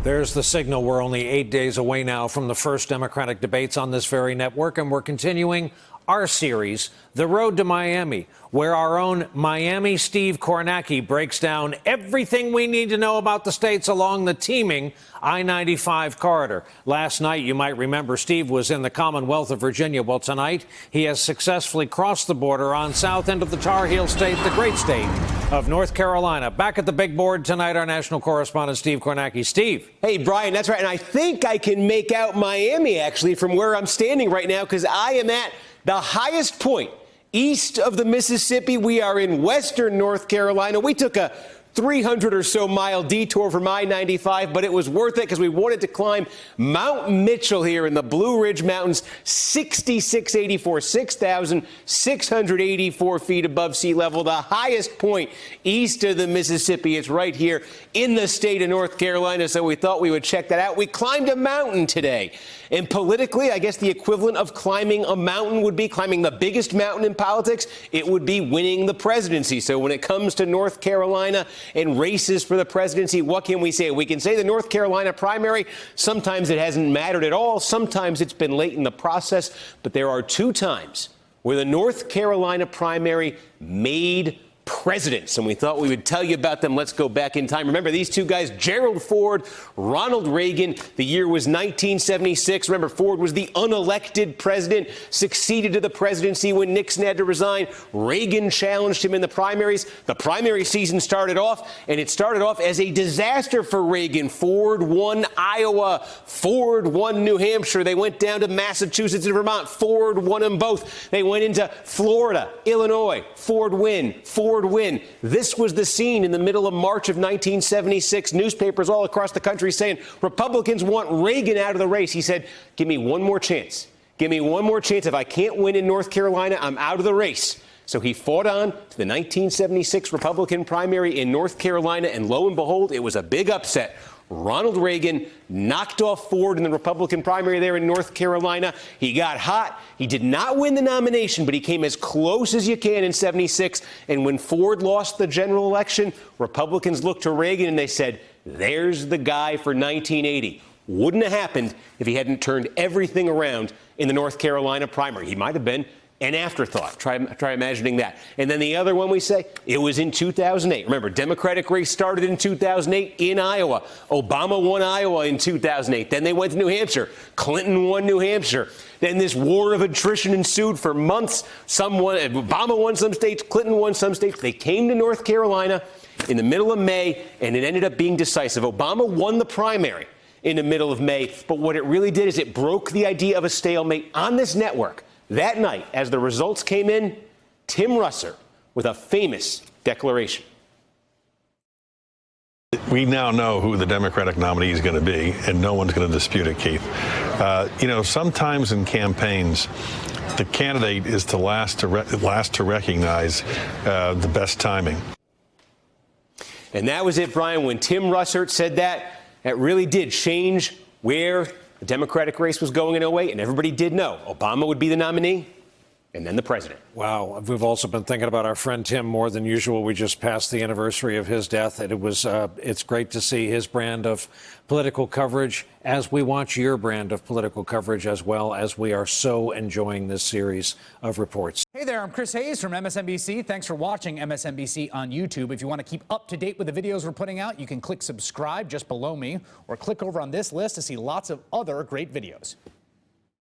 There's the signal. We're only 8 days away now from the first Democratic debates on this very network, and we're continuing our series, The Road to Miami, where our own Miami Steve Kornacki breaks down everything we need to know about the states along the teeming I-95 corridor. Last night, you might remember, Steve was in the Commonwealth of Virginia. Well, tonight, he has successfully crossed the border on south end of the Tar Heel state, the great state of North Carolina. Back at the big board tonight, our national correspondent, Steve Kornacki. Steve. Hey, Brian, that's right. And I think I can make out Miami, actually, from where I'm standing right now, because I am at the highest point east of the Mississippi. We are in western North Carolina. We took a 300 or so mile detour from I-95, but it was worth it because we wanted to climb Mount Mitchell here in the Blue Ridge Mountains, 6,684 feet above sea level, the highest point east of the Mississippi. It's right here in the state of North Carolina, so we thought we would check that out. We climbed a mountain today, and politically, I guess the equivalent of climbing a mountain would be climbing the biggest mountain in politics. It would be winning the presidency. So when it comes to North Carolina and races for the presidency, what can we say? We can say the North Carolina primary, sometimes it hasn't mattered at all. Sometimes it's been late in the process. But there are two times where the North Carolina primary made presidents, and we thought we would tell you about them. Let's go back in time. Remember these two guys, Gerald Ford, Ronald Reagan. The year was 1976. Remember, Ford was the unelected president, succeeded to the presidency when Nixon had to resign. Reagan challenged him in the primaries. The primary season started off, and it started off as a disaster for Reagan. Ford won Iowa. Ford won New Hampshire. They went down to Massachusetts and Vermont. Ford won them both. They went into Florida, Illinois. Ford win. Ford win. This was the scene in the middle of March of 1976. Newspapers all across the country saying Republicans want Reagan out of the race. He said, give me one more chance. Give me one more chance. If I can't win in North Carolina, I'm out of the race. So he fought on to the 1976 Republican primary in North Carolina, and lo and behold, it was a big upset. Ronald Reagan knocked off Ford in the Republican primary there in North Carolina. He got hot. He did not win the nomination, but he came as close as you can in 76. And when Ford lost the general election, Republicans looked to Reagan and they said, there's the guy for 1980. Wouldn't have happened if he hadn't turned everything around in the North Carolina primary. He might have been an afterthought. Try imagining that. And then the other one we say, it was in 2008. Remember, Democratic race started in 2008 in Iowa. Obama won Iowa in 2008. Then they went to New Hampshire. Clinton won New Hampshire. Then this war of attrition ensued for months. Obama won some states. Clinton won some states. They came to North Carolina in the middle of May, and it ended up being decisive. Obama won the primary in the middle of May. But what it really did is it broke the idea of a stalemate on this network. That night, as the results came in, Tim Russert with a famous declaration. We now know who the Democratic nominee is going to be, and no one's going to dispute it, Keith. Sometimes in campaigns, the candidate is the last to recognize the best timing. And that was it, Brian. When Tim Russert said that, that really did change where the Democratic race was going in 08, and everybody did know Obama would be the nominee and then the president. Wow. We've also been thinking about our friend Tim more than usual. We just passed the anniversary of his death, and it's great to see his brand of political coverage as we watch your brand of political coverage as well, as we are so enjoying this series of reports. Hey there, I'm Chris Hayes from MSNBC. Thanks for watching MSNBC on YouTube. If you want to keep up to date with the videos we're putting out, you can click subscribe just below me, or click over on this list to see lots of other great videos.